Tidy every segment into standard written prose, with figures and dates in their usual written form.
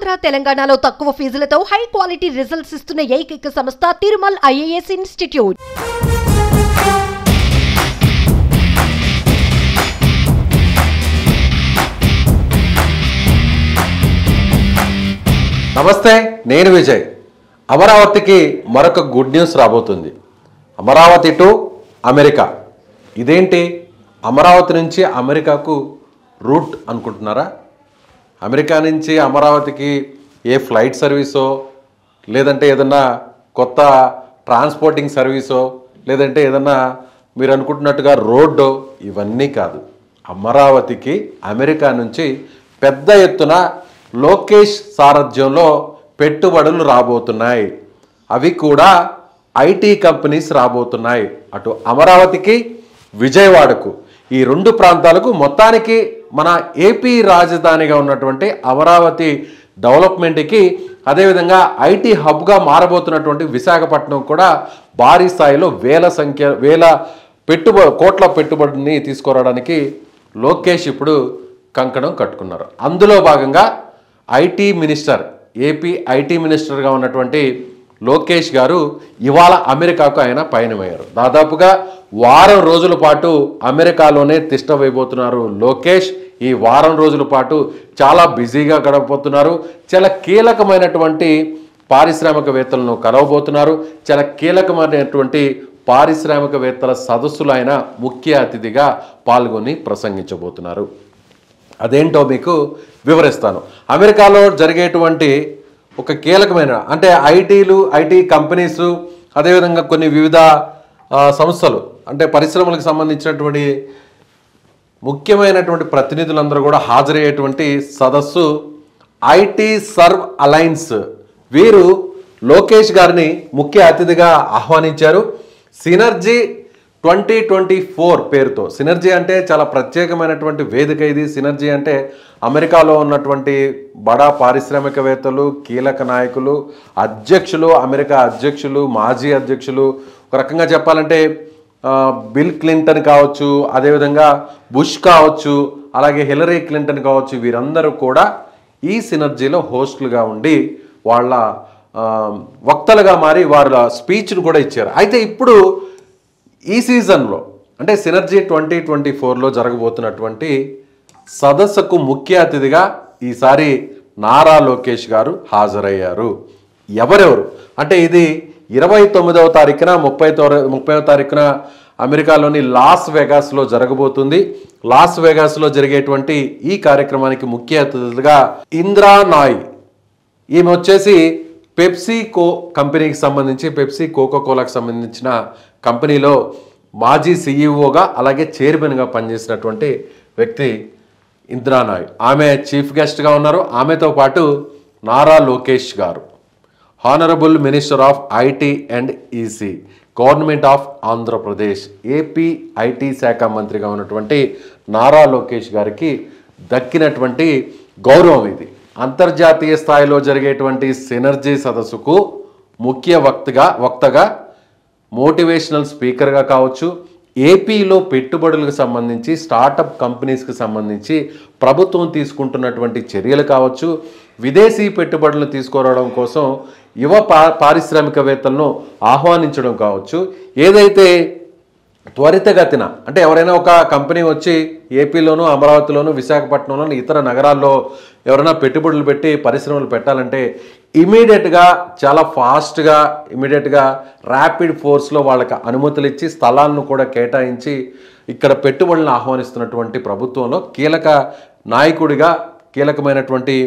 ఆంధ్ర తెలంగాణలో తక్కువ ఫీజులతో high quality results ఇస్తున్న ఏకైక సంస్థ తిరుమల్ ఐఏఎస్ ఇన్స్టిట్యూట్. నమస్తే, నేను విజయ్. అమరావతికి మరొక గుడ్ న్యూస్ రాబోతుంది. Amaravati to America. ఇదేంటి, అమరావతి నుంచి అమెరికాకు రూట్ అనుకుంటున్నారా? అమెరికా నుంచి అమరావతికి ఏ ఫ్లైట్ సర్వీసో, లేదంటే ఏదన్నా కొత్త ట్రాన్స్పోర్టింగ్ సర్వీసో, లేదంటే ఏదన్నా మీరు అనుకుంటున్నట్టుగా రోడ్డో, ఇవన్నీ కాదు. అమరావతికి అమెరికా నుంచి పెద్ద ఎత్తున లోకేష్ సారథ్యంలో పెట్టుబడులు రాబోతున్నాయి. అవి కూడా ఐటీ కంపెనీస్ రాబోతున్నాయి. అటు అమరావతికి, విజయవాడకు, ఈ రెండు ప్రాంతాలకు, మొత్తానికి మన ఏపీ రాజధానిగా ఉన్నటువంటి అమరావతి డెవలప్మెంట్కి, అదేవిధంగా ఐటీ హబ్గా మారబోతున్నటువంటి విశాఖపట్నం కూడా భారీ స్థాయిలో వేల కోట్ల పెట్టుబడిని తీసుకురావడానికి లోకేష్ ఇప్పుడు కంకణం కట్టుకున్నారు. అందులో భాగంగా ఐటీ మినిస్టర్, ఏపీ ఐటీ మినిస్టర్గా ఉన్నటువంటి లోకేష్ గారు ఇవాళ అమెరికాకు ఆయన పయనమయ్యారు. దాదాపుగా వారం రోజుల పాటు అమెరికాలోనే తిష్ట వేయబోతున్నారు లోకేష్. ఈ వారం రోజుల పాటు చాలా బిజీగా గడపబోతున్నారు. చాలా కీలకమైనటువంటి పారిశ్రామికవేత్తలను కలవబోతున్నారు. చాలా కీలకమైనటువంటి పారిశ్రామికవేత్తల సదస్సులు ఆయన ముఖ్య అతిథిగా పాల్గొని ప్రసంగించబోతున్నారు. అదేంటో మీకు వివరిస్తాను. అమెరికాలో జరిగేటువంటి ఒక కీలకమైన, అంటే ఐటీ కంపెనీసు, అదేవిధంగా కొన్ని వివిధ సంస్థలు, అంటే పరిశ్రమలకు సంబంధించినటువంటి ముఖ్యమైనటువంటి ప్రతినిధులందరూ కూడా హాజరయ్యేటువంటి సదస్సు ఐటీ సర్వ్ అలయన్స్. వీరు లోకేష్ గారిని ముఖ్య అతిథిగా ఆహ్వానించారు. సినర్జీ 2024 పేరుతో. సినర్జీ అంటే చాలా ప్రత్యేకమైనటువంటి వేదిక ఇది. సినర్జీ అంటే అమెరికాలో ఉన్నటువంటి బడా పారిశ్రామికవేత్తలు, కీలక నాయకులు, అధ్యక్షులు, అమెరికా అధ్యక్షులు, మాజీ అధ్యక్షులు, ఒక రకంగా చెప్పాలంటే బిల్ క్లింటన్ కావచ్చు, అదేవిధంగా బుష్ కావచ్చు, అలాగే హిలరీ క్లింటన్ కావచ్చు, వీరందరూ కూడా ఈ సినర్జీలో హోస్టులుగా ఉండి వాళ్ళ వక్తలుగా మారి వారి స్పీచ్ను కూడా ఇచ్చారు. అయితే ఇప్పుడు ఈ సీజన్లో, అంటే సినర్జీ 2024లో జరగబోతున్నటువంటి సదస్సుకు ముఖ్య అతిథిగా ఈసారి నారా లోకేష్ గారు హాజరయ్యారు. ఎవరెవరు అంటే, ఇది 29వ తారీఖున 30వ తారీఖున అమెరికాలోని లాస్ వెగాస్లో జరగబోతుంది. లాస్ వెగాస్లో జరిగేటువంటి ఈ కార్యక్రమానికి ముఖ్య అతిథిగా ఇంద్రా నాయ్, ఈమె వచ్చేసి పెప్సీ కంపెనీకి సంబంధించి, పెప్సీ కోకోకోలాకి సంబంధించిన కంపెనీలో మాజీ సీఈఓగా అలాగే చైర్మన్గా పనిచేసినటువంటి వ్యక్తి ఇంద్రా నాయ్. ఆమె చీఫ్ గెస్ట్గా ఉన్నారు. ఆమెతో పాటు నారా లోకేష్ గారు, honourable minister of IT and EC, government of Andhra Pradesh, AP IT శాఖ మంత్రిగా ఉన్నటువంటి నారా లోకేష్ గారికి దక్కినటువంటి గౌరవం ఇది. అంతర్జాతీయ స్థాయిలో జరిగేటువంటి సినర్జీ సదస్సుకు ముఖ్య వక్తగా, మోటివేషనల్ స్పీకర్గా కావచ్చు, ఏపీలో పెట్టుబడులకు సంబంధించి, స్టార్టప్ కంపెనీస్కి సంబంధించి ప్రభుత్వం తీసుకుంటున్నటువంటి చర్యలు కావచ్చు, విదేశీ పెట్టుబడులను తీసుకురావడం కోసం యువ పారిశ్రామికవేత్తలను ఆహ్వానించడం కావచ్చు, ఏదైతే త్వరితగతిన, అంటే ఎవరైనా ఒక కంపెనీ వచ్చి ఏపీలోను, అమరావతిలోను, విశాఖపట్నంలోను, ఇతర నగరాల్లో ఎవరైనా పెట్టుబడులు పెట్టి పరిశ్రమలు పెట్టాలంటే ఇమీడియట్గా, చాలా ఫాస్ట్గా, ఇమీడియట్గా ర్యాపిడ్ ఫోర్స్లో వాళ్ళకి అనుమతులు ఇచ్చి స్థలాలను కూడా కేటాయించి ఇక్కడ పెట్టుబడులను ఆహ్వానిస్తున్నటువంటి ప్రభుత్వంలో కీలక నాయకుడిగా, కీలకమైనటువంటి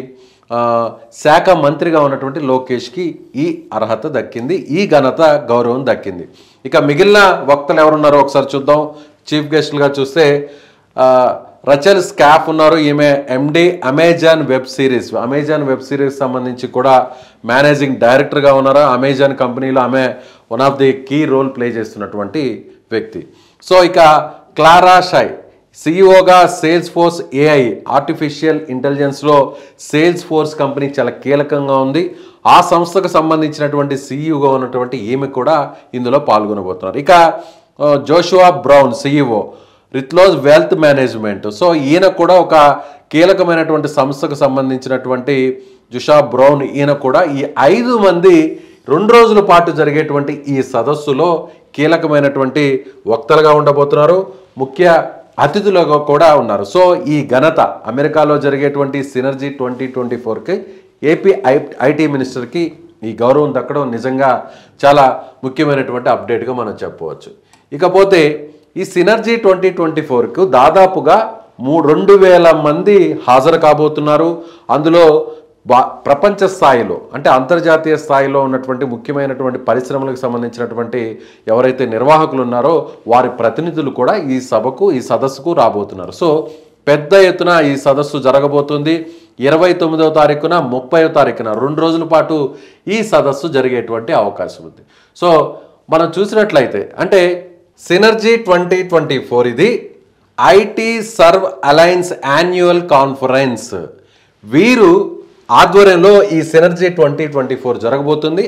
శాఖ మంత్రిగా ఉన్నటువంటి లోకేష్కి ఈ అర్హత దక్కింది, ఈ ఘనత, గౌరవం దక్కింది. ఇక మిగిలిన వక్తలు ఎవరున్నారో ఒకసారి చూద్దాం. చీఫ్ గెస్ట్లుగా చూస్తే రచల్ స్కాఫ్ ఉన్నారు. ఈమె ఎండి అమెజాన్ వెబ్ సిరీస్ సంబంధించి కూడా మేనేజింగ్ డైరెక్టర్గా ఉన్నారు. అమెజాన్ కంపెనీలో ఆమె one of the key role play చేస్తున్నటువంటి వ్యక్తి. సో ఇక క్లారా షై, సిఇఓగా సేల్స్ ఫోర్స్ ఏఐ, ఆర్టిఫిషియల్ ఇంటెలిజెన్స్లో సేల్స్ ఫోర్స్ కంపెనీ చాలా కీలకంగా ఉంది. ఆ సంస్థకు సంబంధించినటువంటి సిఇఓగా ఉన్నటువంటి ఈమె కూడా ఇందులో పాల్గొనబోతున్నారు. ఇక Joshua Brown, CEO, Ritholtz wealth management. So ఈయన కూడా ఒక కీలకమైనటువంటి సంస్థకు సంబంధించినటువంటి జుషా బ్రౌన్, ఈయన కూడా ఈ 5 మంది 2 రోజుల పాటు జరిగేటువంటి ఈ సదస్సులో కీలకమైనటువంటి వక్తలుగా ఉండబోతున్నారు, ముఖ్య అతిథులుగా కూడా ఉన్నారు. సో ఈ ఘనత అమెరికాలో జరిగేటువంటి సినర్జీ 2024కి ఏపీ ఐటీ మినిస్టర్కి ఈ గౌరవం దక్కడం నిజంగా చాలా ముఖ్యమైనటువంటి అప్డేట్గా మనం చెప్పవచ్చు. ఇకపోతే ఈ సినర్జీ 2024కు దాదాపుగా 2,000 మంది హాజరు కాబోతున్నారు. అందులో ప్రపంచ స్థాయిలో అంటే అంతర్జాతీయ స్థాయిలో ఉన్నటువంటి ముఖ్యమైనటువంటి పరిశ్రమలకు సంబంధించినటువంటి ఎవరైతే నిర్వాహకులు ఉన్నారో వారి ప్రతినిధులు కూడా ఈ సదస్సుకు రాబోతున్నారు. సో పెద్ద ఎత్తున ఈ సదస్సు జరగబోతుంది. 29వ తారీఖున 30వ తారీఖున 2 రోజుల పాటు ఈ సదస్సు జరిగేటువంటి అవకాశం ఉంది. సో మనం చూసినట్లయితే అంటే సినర్జీ 2024 ఇది IT serve alliance annual conference. వీరు ఆధ్వర్యంలో ఈ సినర్జీ 2024 జరగబోతుంది.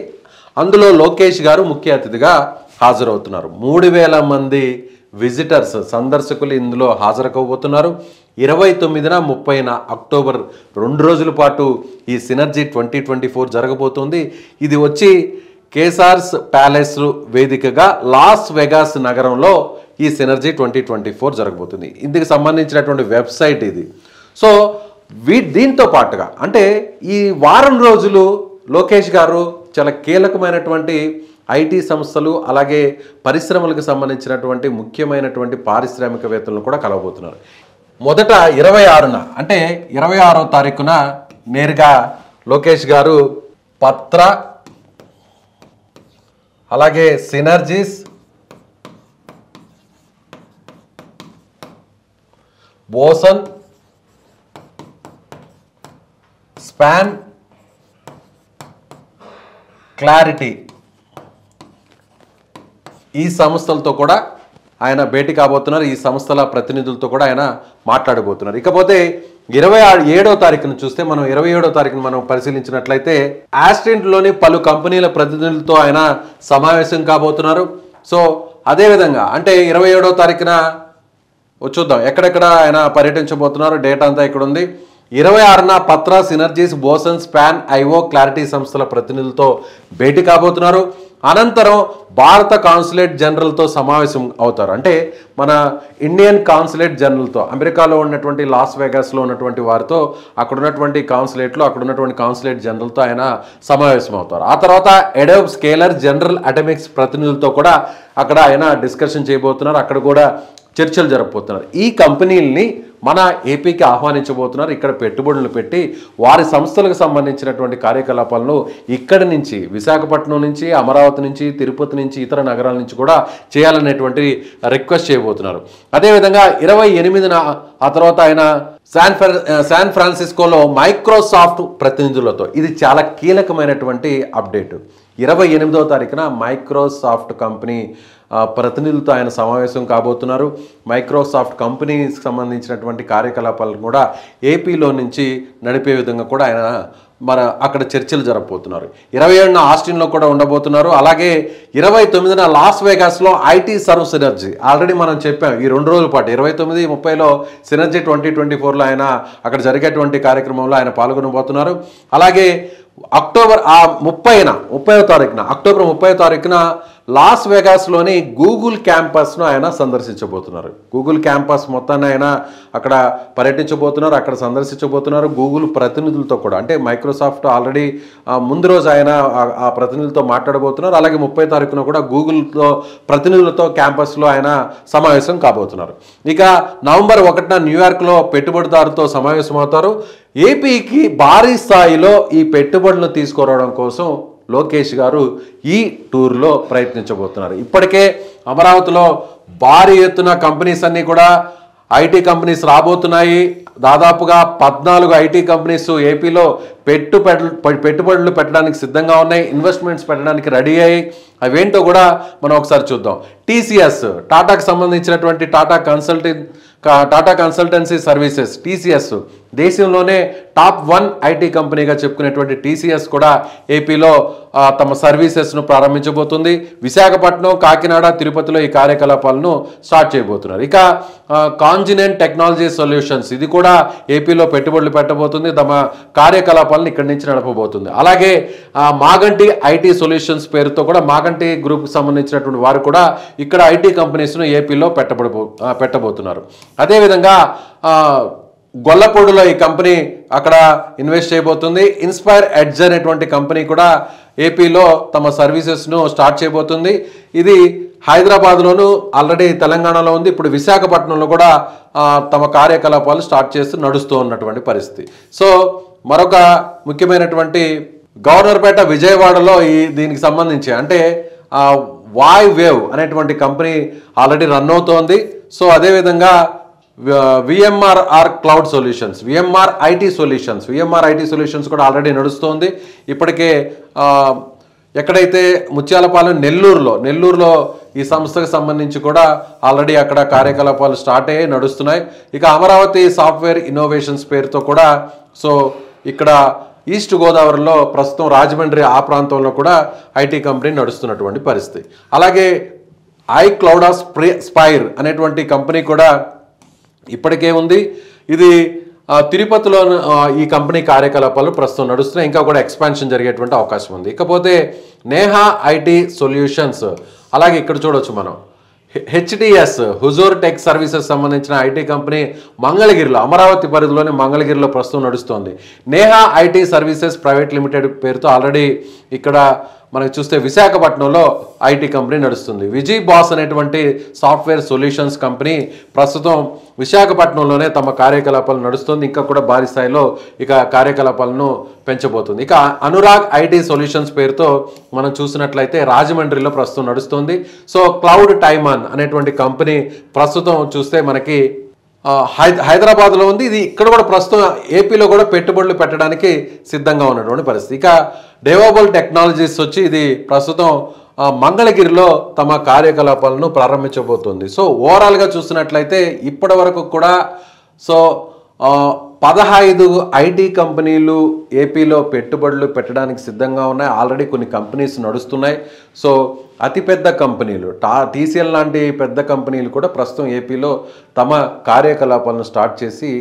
అందులో లోకేష్ గారు ముఖ్య అతిథిగా హాజరవుతున్నారు. 3,000 మంది విజిటర్స్ సందర్శకులు ఇందులో హాజరకపోతున్నారు. 29న 30న అక్టోబర్ 2 రోజుల పాటు ఈ సినర్జీ 2024 జరగబోతుంది. ఇది వచ్చి కేసార్స్ ప్యాలెస్ వేదికగా లాస్ వెగాస్ నగరంలో ఈ సినర్జీ 2024 జరగబోతుంది. ఇందుకు సంబంధించినటువంటి వెబ్సైట్ ఇది. సో దీంతో పాటుగా అంటే ఈ వారం రోజులు లోకేష్ గారు చాలా కీలకమైనటువంటి ఐటీ సంస్థలు అలాగే పరిశ్రమలకు సంబంధించినటువంటి ముఖ్యమైనటువంటి పారిశ్రామికవేత్తలను కూడా కలవబోతున్నారు. మొదట 26న అంటే 26వ తారీఖున నేరుగా లోకేష్ గారు పత్ర అలాగే సినర్జీస్ బోసన్ స్పాన్ క్లారిటీ ఈ సంస్థలతో కూడా ఆయన భేటీ కాబోతున్నారు. ఈ సంస్థల ప్రతినిధులతో కూడా ఆయన మాట్లాడబోతున్నారు. ఇకపోతే 27వ తారీఖును చూస్తే మనం 27వ తారీఖును మనం పరిశీలించినట్లయితే ఆస్ట్రిన్లోని పలు కంపెనీల ప్రతినిధులతో ఆయన సమావేశం కాబోతున్నారు. సో అదేవిధంగా అంటే 27వ తారీఖున చూద్దాం ఎక్కడెక్కడ ఆయన పర్యటించబోతున్నారు. డేటా అంతా ఇక్కడ ఉంది. 26న పత్ర synergies boson span IO clarity సంస్థల ప్రతినిధులతో భేటీ కాబోతున్నారు. అనంతరం భారత కాన్సులేట్ జనరల్తో సమావేశం అవుతారు. అంటే మన ఇండియన్ కాన్సులేట్ జనరల్తో అమెరికాలో ఉన్నటువంటి లాస్ వెగాస్లో ఉన్నటువంటి వారితో అక్కడ ఉన్నటువంటి కాన్సులేట్లో అక్కడ ఉన్నటువంటి కాన్సులేట్ జనరల్తో ఆయన సమావేశం అవుతారు. ఆ తర్వాత ఎడోబ్ స్కేలర్ జనరల్ అటమిక్స్ ప్రతినిధులతో కూడా అక్కడ ఆయన డిస్కషన్ చేయబోతున్నారు. అక్కడ కూడా చర్చలు జరగబోతున్నారు. ఈ కంపెనీలని మన ఏపీకి ఆహ్వానించబోతున్నారు. ఇక్కడ పెట్టుబడులు పెట్టి వారి సంస్థలకు సంబంధించినటువంటి కార్యకలాపాలను ఇక్కడి నుంచి విశాఖపట్నం నుంచి అమరావతి నుంచి తిరుపతి నుంచి ఇతర నగరాల నుంచి కూడా చేయాలనేటువంటి రిక్వెస్ట్ చేయబోతున్నారు. అదేవిధంగా 28న ఆ తర్వాత ఆయన శాన్ ఫ్రాన్సిస్కోలో మైక్రోసాఫ్ట్ ప్రతినిధులతో ఇది చాలా కీలకమైనటువంటి అప్డేట్. 28వ తారీఖున మైక్రోసాఫ్ట్ కంపెనీ ప్రతినిధులతో ఆయన సమావేశం కాబోతున్నారు. మైక్రోసాఫ్ట్ కంపెనీకి సంబంధించినటువంటి కార్యకలాపాలను కూడా ఏపీలో నుంచి నడిపే విధంగా కూడా ఆయన అక్కడ చర్చలు జరగబోతున్నారు. 27న ఆస్టిన్లో కూడా ఉండబోతున్నారు. అలాగే 29న లాస్ వెగాస్లో ఐటీ సర్వ్ సినర్జీ ఆల్రెడీ మనం చెప్పాం. ఈ 2 రోజుల పాటు 29, 30లో సినర్జీ 2024లో ఆయన అక్కడ జరిగేటువంటి కార్యక్రమంలో ఆయన పాల్గొనబోతున్నారు. అలాగే అక్టోబర్ 30వ తారీఖున లాస్ వెగాస్లోని గూగుల్ క్యాంపస్ను ఆయన సందర్శించబోతున్నారు. గూగుల్ క్యాంపస్ మొత్తాన్ని ఆయన అక్కడ పర్యటించబోతున్నారు, అక్కడ సందర్శించబోతున్నారు. గూగుల్ ప్రతినిధులతో కూడా అంటే మైక్రోసాఫ్ట్ ఆల్రెడీ ముందు రోజు ఆయన ఆ ప్రతినిధులతో మాట్లాడబోతున్నారు. అలాగే 30వ తారీఖున కూడా గూగుల్తో ప్రతినిధులతో క్యాంపస్లో ఆయన సమావేశం కాబోతున్నారు. ఇక నవంబర్ 1న న్యూయార్క్లో పెట్టుబడిదారుతో సమావేశం అవుతారు. ఏపీకి భారీ స్థాయిలో ఈ పెట్టుబడులను తీసుకురావడం కోసం లోకేష్ గారు ఈ టూర్లో ప్రయత్నించబోతున్నారు. ఇప్పటికే అమరావతిలో భారీ ఎత్తున కంపెనీస్ అన్నీ కూడా ఐటీ కంపెనీస్ రాబోతున్నాయి. దాదాపుగా 14 ఐటీ కంపెనీస్ ఏపీలో పెట్టుబడులు పెట్టడానికి సిద్ధంగా ఉన్నాయి. ఇన్వెస్ట్మెంట్స్ పెట్టడానికి రెడీ అయ్యాయి. అవేంటో కూడా మనం ఒకసారి చూద్దాం. టీసీఎస్ టాటాకు సంబంధించినటువంటి టాటా కన్సల్టెన్సీ సర్వీసెస్ టీసీఎస్ దేశంలోనే టాప్ 1 ఐటీ కంపెనీగా చెప్పుకునేటువంటి టీసీఎస్ కూడా ఏపీలో తమ సర్వీసెస్ను ప్రారంభించబోతుంది. విశాఖపట్నం, కాకినాడ, తిరుపతిలో ఈ కార్యకలాపాలను స్టార్ట్ చేయబోతున్నారు. ఇక కాంజినెంట్ టెక్నాలజీ సొల్యూషన్స్ ఇది కూడా ఏపీలో పెట్టుబడులు పెట్టబోతుంది. తమ కార్యకలాపాలను ఇక్కడి నుంచి నడపబోతుంది. అలాగే మాగంటి ఐటీ సొల్యూషన్స్ పేరుతో కూడా మాగంటి గ్రూప్కి సంబంధించినటువంటి వారు కూడా ఇక్కడ ఐటీ కంపెనీస్ను ఏపీలో పెట్టబోతున్నారు. అదేవిధంగా గొల్లపూడిలో ఈ కంపెనీ అక్కడ ఇన్వెస్ట్ చేయబోతుంది. ఇన్స్పైర్ ఎడ్జ్ అనేటువంటి కంపెనీ కూడా ఏపీలో తమ సర్వీసెస్ను స్టార్ట్ చేయబోతుంది. ఇది హైదరాబాద్లోను ఆల్రెడీ తెలంగాణలో ఉంది. ఇప్పుడు విశాఖపట్నంలో కూడా తమ కార్యకలాపాలు స్టార్ట్ చేస్తూ నడుస్తూ ఉన్నటువంటి పరిస్థితి. సో మరొక ముఖ్యమైనటువంటి గవర్నర్పేట విజయవాడలో దీనికి సంబంధించి అంటే వాయ్ వేవ్ అనేటువంటి కంపెనీ ఆల్రెడీ రన్ అవుతోంది. సో అదేవిధంగా VMR cloud solutions, VMR IT solutions కూడా ఆల్రెడీ నడుస్తోంది. ఇప్పటికే ఎక్కడైతే ముత్యాలపాలెం నెల్లూరులో ఈ సంస్థకు సంబంధించి కూడా ఆల్రెడీ అక్కడ కార్యకలాపాలు స్టార్ట్ అయ్యి నడుస్తున్నాయి. ఇక అమరావతి సాఫ్ట్వేర్ ఇన్నోవేషన్స్ పేరుతో కూడా సో ఇక్కడ ఈస్ట్ గోదావరిలో ప్రస్తుతం రాజమండ్రి ఆ ప్రాంతంలో కూడా ఐటీ కంపెనీ నడుస్తున్నటువంటి పరిస్థితి. అలాగే స్పైర్ అనేటువంటి కంపెనీ కూడా ఇప్పటికే ఉంది. ఇది తిరుపతిలో ఈ కంపెనీ కార్యకలాపాలు ప్రస్తుతం నడుస్తున్నాయి. ఇంకా కూడా ఎక్స్పాన్షన్ జరిగేటువంటి అవకాశం ఉంది. ఇకపోతే నేహా ఐటీ సొల్యూషన్స్, అలాగే ఇక్కడ చూడొచ్చు మనం హెచ్డిఎస్ హుజూర్ టెక్ సర్వీసెస్ సంబంధించిన ఐటీ కంపెనీ మంగళగిరిలో, అమరావతి పరిధిలోని మంగళగిరిలో ప్రస్తుతం నడుస్తోంది. Neha IT services private limited పేరుతో ఆల్రెడీ ఇక్కడ మనకు చూస్తే విశాఖపట్నంలో ఐటీ కంపెనీ నడుస్తుంది. విజయ్ బాస్ అనేటువంటి సాఫ్ట్వేర్ సొల్యూషన్స్ కంపెనీ ప్రస్తుతం విశాఖపట్నంలోనే తమ కార్యకలాపాలు నడుస్తుంది. ఇంకా కూడా భారీ స్థాయిలో ఇక కార్యకలాపాలను పెంచబోతుంది. ఇక అనురాగ్ ఐటీ సొల్యూషన్స్ పేరుతో మనం చూసినట్లయితే రాజమండ్రిలో ప్రస్తుతం నడుస్తుంది. సో క్లౌడ్ టైమాన్ అనేటువంటి కంపెనీ ప్రస్తుతం చూస్తే మనకి హైదరాబాద్లో ఉంది. ఇది ఇక్కడ కూడా ప్రస్తుతం ఏపీలో కూడా పెట్టుబడులు పెట్టడానికి సిద్ధంగా ఉన్నటువంటి పరిస్థితి. ఇక డెవోబుల్ టెక్నాలజీస్ వచ్చి ఇది ప్రస్తుతం మంగళగిరిలో తమ కార్యకలాపాలను ప్రారంభించబోతుంది. సో ఓవరాల్గా చూసినట్లయితే ఇప్పటి వరకు కూడా సో 15 ఐటీ కంపెనీలు ఏపీలో పెట్టుబడులు పెట్టడానికి సిద్ధంగా ఉన్నాయి. ఆల్రెడీ కొన్ని కంపెనీస్ నడుస్తున్నాయి. సో అతిపెద్ద కంపెనీలు టీసీఎల్ లాంటి పెద్ద కంపెనీలు కూడా ప్రస్తుతం ఏపీలో తమ కార్యకలాపాలను స్టార్ట్ చేసి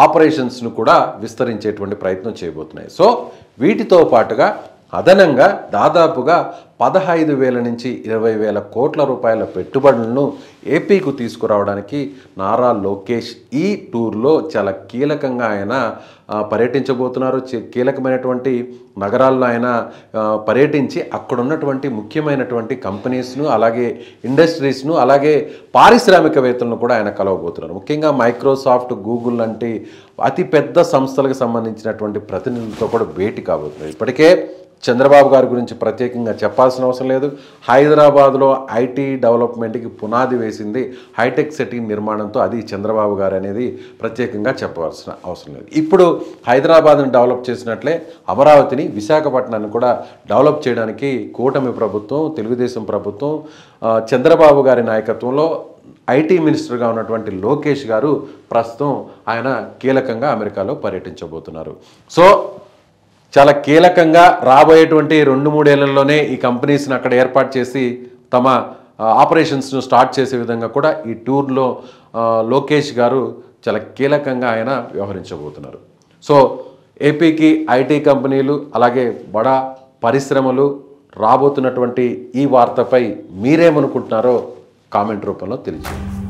ఆపరేషన్స్ను కూడా విస్తరించేటువంటి ప్రయత్నం చేయబోతున్నాయి. సో వీటితో పాటుగా అదనంగా దాదాపుగా 15,000 నుంచి 20,000 కోట్ల రూపాయల పెట్టుబడులను ఏపీకు తీసుకురావడానికి నారా లోకేష్ ఈ టూర్లో చాలా కీలకంగా ఆయన పర్యటించబోతున్నారు. కీలకమైనటువంటి నగరాల్లో ఆయన పర్యటించి అక్కడ ఉన్నటువంటి ముఖ్యమైనటువంటి కంపెనీస్ను, అలాగే ఇండస్ట్రీస్ను, అలాగే పారిశ్రామికవేత్తలను కూడా ఆయన కలవబోతున్నారు. ముఖ్యంగా మైక్రోసాఫ్ట్, గూగుల్ లాంటి అతిపెద్ద సంస్థలకు సంబంధించినటువంటి ప్రతినిధులతో కూడా భేటీ కాబోతున్నారు. ఇప్పటికే చంద్రబాబు గారి గురించి ప్రత్యేకంగా చెప్పాల్సిన అవసరం లేదు. హైదరాబాద్లో ఐటీ డెవలప్మెంట్కి పునాది వేసింది హైటెక్ సిటీ నిర్మాణంతో, అది చంద్రబాబు గారు అనేది ప్రత్యేకంగా చెప్పవలసిన అవసరం లేదు. ఇప్పుడు హైదరాబాద్ని డెవలప్ చేసినట్లే అమరావతిని, విశాఖపట్నాన్ని కూడా డెవలప్ చేయడానికి కూటమి ప్రభుత్వం, తెలుగుదేశం ప్రభుత్వం, చంద్రబాబు గారి నాయకత్వంలో ఐటీ మినిస్టర్గా ఉన్నటువంటి లోకేష్ గారు ప్రస్తుతం ఆయన కీలకంగా అమెరికాలో పర్యటించబోతున్నారు. సో చాలా కీలకంగా రాబోయేటువంటి 2-3 ఏళ్లలోనే ఈ కంపెనీస్ని అక్కడ ఏర్పాటు చేసి తమ ఆపరేషన్స్ను స్టార్ట్ చేసే విధంగా కూడా ఈ టూర్లో లోకేష్ గారు చాలా కీలకంగా ఆయన వ్యవహరించబోతున్నారు. సో ఏపీకి ఐటీ కంపెనీలు, అలాగే బడా పరిశ్రమలు రాబోతున్నటువంటి ఈ వార్తపై మీరేమనుకుంటున్నారో కామెంట్ రూపంలో తెలియజేయండి.